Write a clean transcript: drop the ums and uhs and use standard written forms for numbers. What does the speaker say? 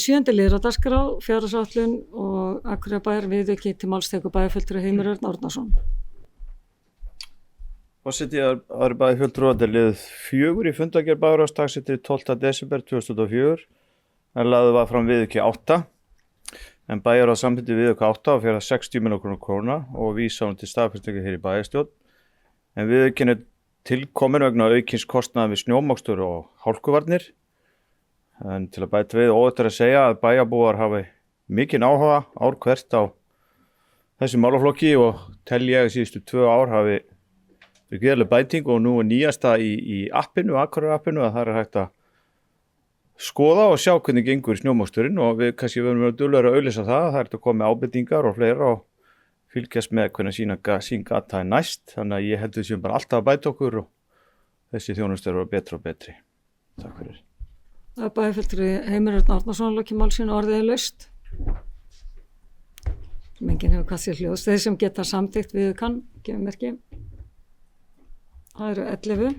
7. liður á dagskrá, fjárhagsáætlun og Akureyrarbæjar viðauki til máls tekur bæjarfulltrúi Heimir Örn Árnason. Forseti bæjarfulltrúa til lið 4 í fundargerð bæjarráðs dagsettur 12. desember 2004 en lagður var fram viðauki 8 en bæjarráð samþykkti viðauka 8 og fyrir 60 milljónir króna og vísa honum til staðfestingar hér í bæjarstjórn en viðaukinn tilkomin vegna aukins kostnaðar við snjómokstur og hálkuvarnir. En til að bæta við óhætt að segja að bæjarbúar hafi mikinn áhuga ár hvert á þessi málaflokki og tel ég að síðustu 2 ár hafi verið gríðarleg bæting og nú nýjasta í appinu, Akureyrarappinu, að það hægt að skoða og sjá hvernig gengur snjómoksturinn og við kannski verðum að duglegri að auglýsa það er hægt að koma með ábendingar og fleira og fylgjast með hvernig sín gata næst. Þannig að ég held við séum bara alltaf að bæta okkur og þessi þjónusta eru betri og betri. Takk fyrir. Það bæjarfulltrúi Heimir Örn Árnason lokið mál sínu orðið laust. Enginn hefur hvað sér hljóðs. Þeir sem geta samþykkt viðaukann, gefum merki. Það eru 11.